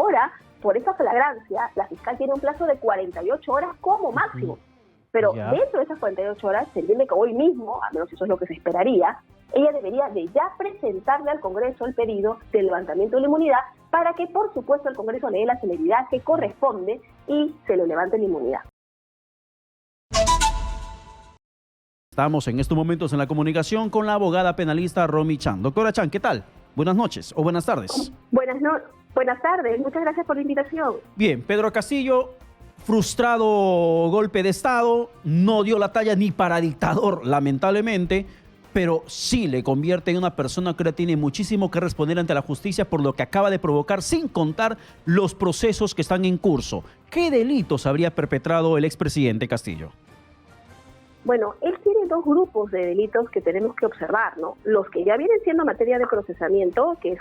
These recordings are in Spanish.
ahora, por esa flagrancia, la fiscal tiene un plazo de 48 horas como máximo. Pero dentro de esas 48 horas, se entiende que hoy mismo, al menos eso es lo que se esperaría, ella debería de ya presentarle al Congreso el pedido de levantamiento de la inmunidad para que, por supuesto, el Congreso le dé la celeridad que corresponde y se le levante la inmunidad. Estamos en estos momentos en la comunicación con la abogada penalista Romy Chan. Doctora Chan, ¿qué tal? Buenas noches o buenas tardes. Buenas tardes, muchas gracias por la invitación. Bien, Pedro Castillo, frustrado golpe de Estado, no dio la talla ni para dictador, lamentablemente, pero sí le convierte en una persona que ahora tiene muchísimo que responder ante la justicia por lo que acaba de provocar, sin contar los procesos que están en curso. ¿Qué delitos habría perpetrado el expresidente Castillo? Bueno, él tiene dos grupos de delitos que tenemos que observar, ¿no? Los que ya vienen siendo materia de procesamiento, que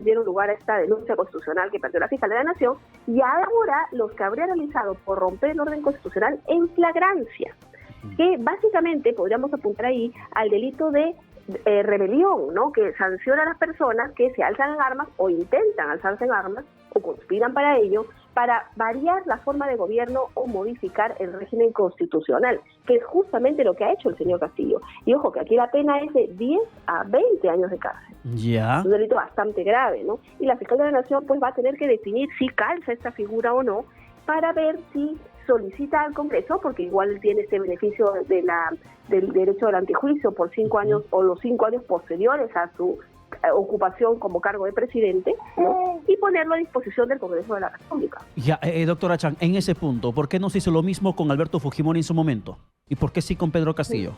dieron lugar a esta denuncia constitucional que perdió la Fiscalía de la Nación, y ahora los que habría realizado por romper el orden constitucional en flagrancia, que básicamente podríamos apuntar ahí al delito de rebelión, ¿no? Que sanciona a las personas que se alzan en armas o intentan alzarse en armas o conspiran para ello, para variar la forma de gobierno o modificar el régimen constitucional, que es justamente lo que ha hecho el señor Castillo. Y ojo, que aquí la pena es de 10 a 20 años de cárcel. Ya. Es un delito bastante grave, ¿no? Y la Fiscalía de la Nación pues va a tener que definir si calza esta figura o no, para ver si solicita al Congreso, porque igual tiene este beneficio del derecho al antejuicio por 5 años o los 5 años posteriores a su ocupación como cargo de presidente, ¿no? Y ponerlo a disposición del Congreso de la República. Ya, doctora Chan, en ese punto, ¿por qué no se hizo lo mismo con Alberto Fujimori en su momento? ¿Y por qué sí con Pedro Castillo?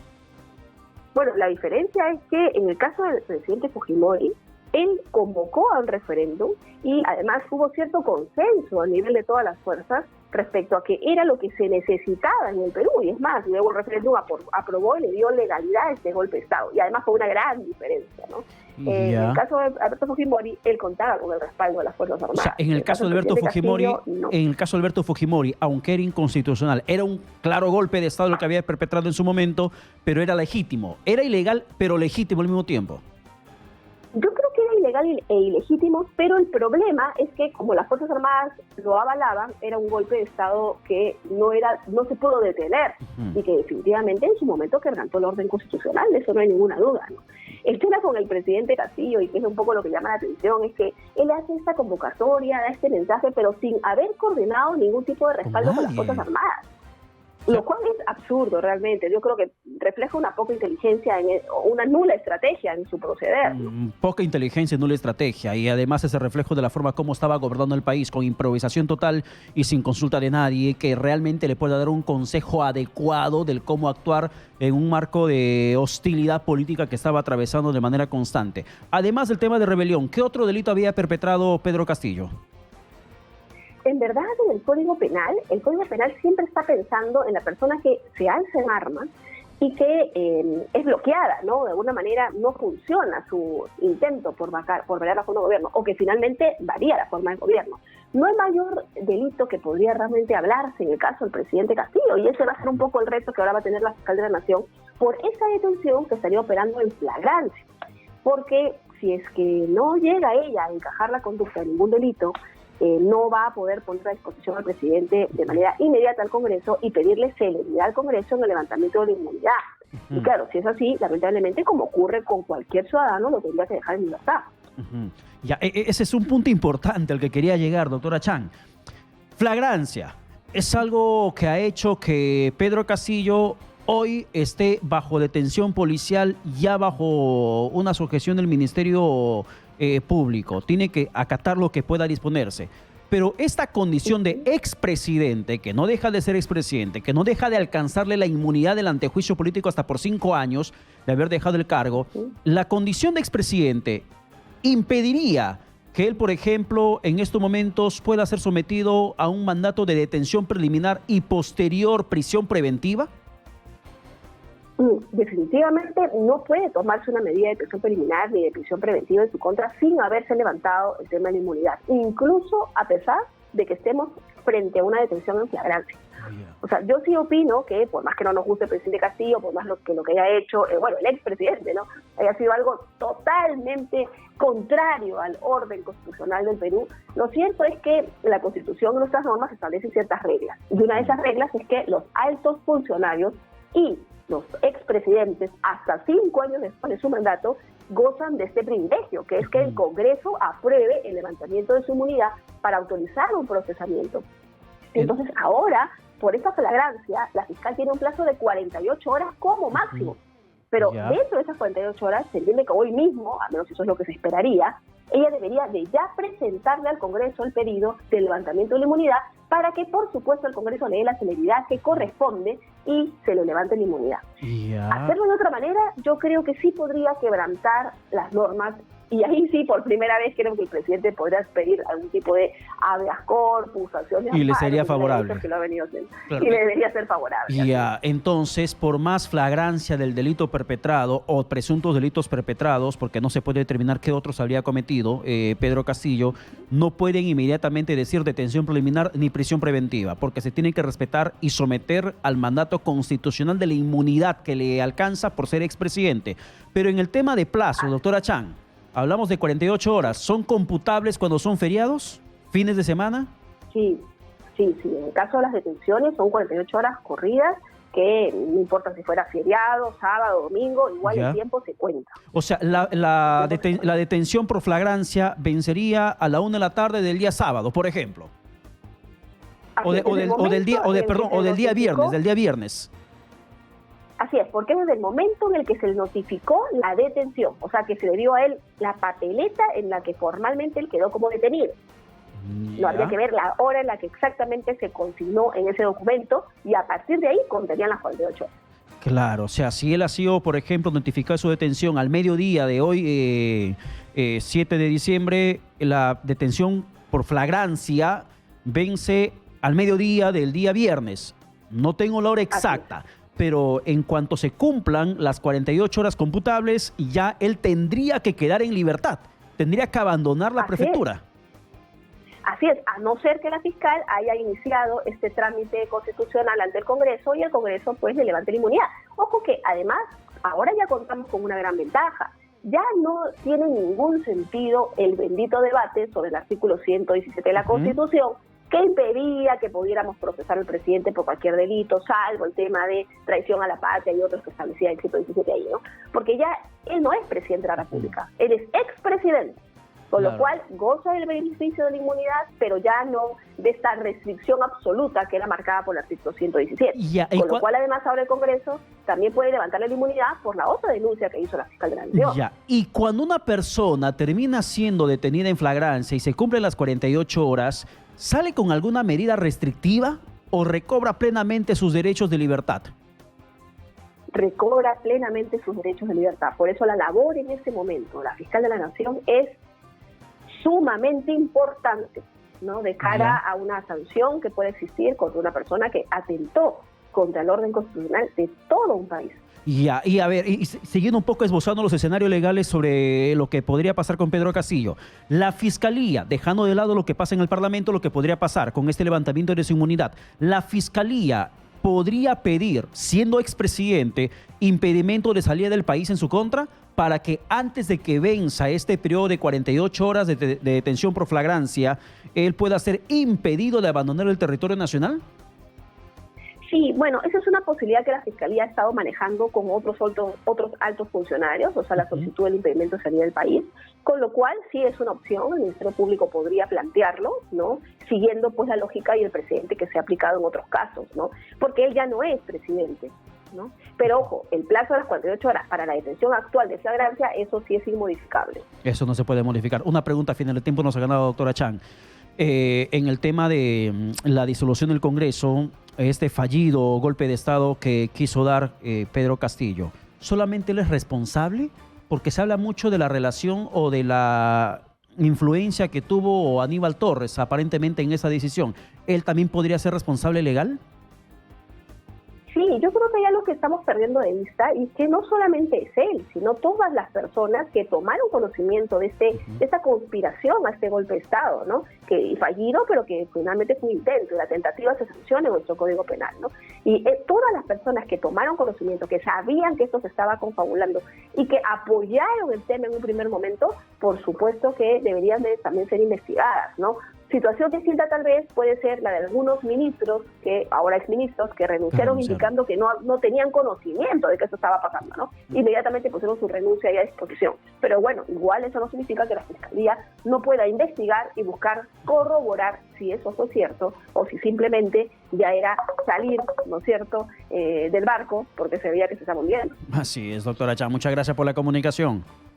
Bueno, la diferencia es que en el caso del presidente Fujimori, él convocó a un referéndum y además hubo cierto consenso a nivel de todas las fuerzas respecto a que era lo que se necesitaba en el Perú, y es más, luego el referéndum aprobó y le dio legalidad a este golpe de Estado, y además fue una gran diferencia, ¿no? En el caso de Alberto Fujimori, él contaba con el respaldo de las Fuerzas Armadas. O sea, en el caso de Alberto Fujimori, Castillo, no. en el caso de Alberto Fujimori, aunque era inconstitucional, era un claro golpe de Estado lo que había perpetrado en su momento, pero era legítimo. Era ilegal, pero legítimo al mismo tiempo. Yo creo que era ilegal e ilegítimo, pero el problema es que como las Fuerzas Armadas lo avalaban, era un golpe de Estado que no se pudo detener y que definitivamente en su momento quebrantó el orden constitucional, de eso no hay ninguna duda, ¿no? El tema con el presidente Castillo, y que es un poco lo que llama la atención, es que él hace esta convocatoria, da este mensaje, pero sin haber coordinado ningún tipo de respaldo con las Fuerzas Armadas. Lo cual es absurdo realmente. Yo creo que refleja una poca inteligencia, una nula estrategia en su proceder, ¿no? Poca inteligencia, nula estrategia, y además ese reflejo de la forma como estaba gobernando el país, con improvisación total y sin consulta de nadie, que realmente le pueda dar un consejo adecuado del cómo actuar en un marco de hostilidad política que estaba atravesando de manera constante. Además del tema de rebelión, ¿qué otro delito había perpetrado Pedro Castillo? En verdad, en el Código Penal siempre está pensando en la persona que se alza en armas y que es bloqueada, ¿no? De alguna manera no funciona su intento por variar la forma de gobierno, o que finalmente varía la forma de gobierno. No hay mayor delito que podría realmente hablarse en el caso del presidente Castillo, y ese va a ser un poco el reto que ahora va a tener la Fiscalía de la Nación por esa detención que estaría operando en flagrancia. Porque si es que no llega ella a encajar la conducta de ningún delito, no va a poder poner a disposición al presidente de manera inmediata al Congreso y pedirle celeridad al Congreso en el levantamiento de la inmunidad. Y claro, si es así, lamentablemente, como ocurre con cualquier ciudadano, lo tendría que dejar en libertad. Ya, ese es un punto importante al que quería llegar, doctora Chan. Flagrancia es algo que ha hecho que Pedro Castillo hoy esté bajo detención policial, ya bajo una sujeción del Ministerio Público. Tiene que acatar lo que pueda disponerse. Pero esta condición de expresidente, que no deja de ser expresidente, que no deja de alcanzarle la inmunidad del antejuicio político hasta por 5 años de haber dejado el cargo, la condición de expresidente impediría que él, por ejemplo, en estos momentos pueda ser sometido a un mandato de detención preliminar y posterior prisión preventiva. Definitivamente no puede tomarse una medida de prisión preliminar ni de prisión preventiva en su contra sin haberse levantado el tema de la inmunidad, incluso a pesar de que estemos frente a una detención en flagrancia. O sea, yo sí opino que, por más que no nos guste el presidente Castillo, por más lo que haya hecho, bueno, el expresidente, ¿no?, haya sido algo totalmente contrario al orden constitucional del Perú, lo cierto es que la Constitución y nuestras normas establecen ciertas reglas. Y una de esas reglas es que los altos funcionarios y los expresidentes, hasta 5 años después de su mandato, gozan de este privilegio, que es que el Congreso apruebe el levantamiento de su inmunidad para autorizar un procesamiento. Entonces, ahora, por esta flagrancia, la fiscal tiene un plazo de 48 horas como máximo. Pero dentro de esas 48 horas, se entiende que hoy mismo, al menos eso es lo que se esperaría, ella debería de ya presentarle al Congreso el pedido de levantamiento de la inmunidad para que, por supuesto, el Congreso le dé la celeridad que corresponde y se le levante la inmunidad. Hacerlo de otra manera, yo creo que sí podría quebrantar las normas. Y ahí sí, por primera vez, creo que el presidente podría pedir algún tipo de habeas corpus, acción de amparo, y le sería favorable. Que lo ha venido haciendo. Claro. Y le debería ser favorable. Entonces, por más flagrancia del delito perpetrado o presuntos delitos perpetrados, porque no se puede determinar qué otros habría cometido Pedro Castillo, no pueden inmediatamente decir detención preliminar ni prisión preventiva, porque se tiene que respetar y someter al mandato constitucional de la inmunidad que le alcanza por ser expresidente. Pero en el tema de plazo, doctora Chan, hablamos de 48 horas. ¿Son computables cuando son feriados? ¿Fines de semana? Sí. En el caso de las detenciones son 48 horas corridas, que no importa si fuera feriado, sábado, domingo, igual el tiempo se cuenta. O sea, la detención por flagrancia vencería a la 1 de la tarde del día sábado, por ejemplo. Del día viernes. Así es, porque es desde el momento en el que se le notificó la detención, o sea, que se le dio a él la papeleta en la que formalmente él quedó como detenido. No habría que ver la hora en la que exactamente se consignó en ese documento y a partir de ahí contenían las 48 horas. Claro, o sea, si él ha sido, por ejemplo, notificado su detención al mediodía de hoy, 7 de diciembre, la detención por flagrancia vence al mediodía del día viernes. No tengo la hora exacta, pero en cuanto se cumplan las 48 horas computables, ya él tendría que quedar en libertad, tendría que abandonar la prefectura. Así es, a no ser que la fiscal haya iniciado este trámite constitucional ante el Congreso y el Congreso pues le levante la inmunidad. Ojo que además ahora ya contamos con una gran ventaja. Ya no tiene ningún sentido el bendito debate sobre el artículo 117 de la Constitución, que impedía que pudiéramos procesar al presidente por cualquier delito, salvo el tema de traición a la patria y otros que establecía el 117 ahí, ¿no? Porque ya él no es presidente de la República, él es expresidente. Con lo cual goza del beneficio de la inmunidad, pero ya no de esta restricción absoluta que era marcada por el artículo 117. Con lo cual, además, ahora el Congreso también puede levantarle la inmunidad por la otra denuncia que hizo la fiscal de la Nación. Y cuando una persona termina siendo detenida en flagrancia y se cumplen las 48 horas, ¿sale con alguna medida restrictiva o recobra plenamente sus derechos de libertad? Recobra plenamente sus derechos de libertad. Por eso la labor en este momento, la fiscal de la Nación, es sumamente importante, ¿no?, de cara a una sanción que puede existir contra una persona que atentó contra el orden constitucional de todo un país. Y a ver, siguiendo un poco esbozando los escenarios legales sobre lo que podría pasar con Pedro Castillo, la Fiscalía, dejando de lado lo que pasa en el Parlamento, lo que podría pasar con este levantamiento de su inmunidad, la Fiscalía podría pedir, siendo expresidente, impedimento de salida del país en su contra para que antes de que venza este periodo de 48 horas de detención por flagrancia, él pueda ser impedido de abandonar el territorio nacional? Sí, bueno, esa es una posibilidad que la Fiscalía ha estado manejando con otros altos funcionarios, o sea, la solicitud del impedimento de salida del país, con lo cual sí es una opción, el Ministerio Público podría plantearlo, ¿no?, siguiendo pues la lógica y el precedente que se ha aplicado en otros casos, ¿no?, porque él ya no es presidente, ¿no? Pero ojo, el plazo de las 48 horas para la detención actual de flagrancia, eso sí es inmodificable. Eso no se puede modificar. Una pregunta final, el tiempo nos ha ganado, doctora Chan. En el tema de la disolución del Congreso, este fallido golpe de Estado que quiso dar Pedro Castillo, ¿solamente él es responsable? Porque se habla mucho de la relación o de la influencia que tuvo Aníbal Torres aparentemente en esa decisión. ¿Él también podría ser responsable legal? Sí, Sí, yo creo que ya lo que estamos perdiendo de vista y que no solamente es él, sino todas las personas que tomaron conocimiento de esta conspiración a este golpe de Estado, ¿no? Que fallido, pero que finalmente fue un intento, la tentativa se sanciona en nuestro Código Penal, ¿no? Y todas las personas que tomaron conocimiento, que sabían que esto se estaba confabulando y que apoyaron el tema en un primer momento, por supuesto que deberían de también ser investigadas, ¿no? Situación distinta tal vez puede ser la de algunos ministros, que ahora exministros, que renunciaron indicando que no tenían conocimiento de que eso estaba pasando, ¿no? Inmediatamente pusieron su renuncia y a disposición. Pero bueno, igual eso no significa que la Fiscalía no pueda investigar y buscar corroborar si eso fue cierto o si simplemente ya era salir, ¿no es cierto?, del barco porque se veía que se estaba hundiendo. Así es, doctora Chan. Muchas gracias por la comunicación.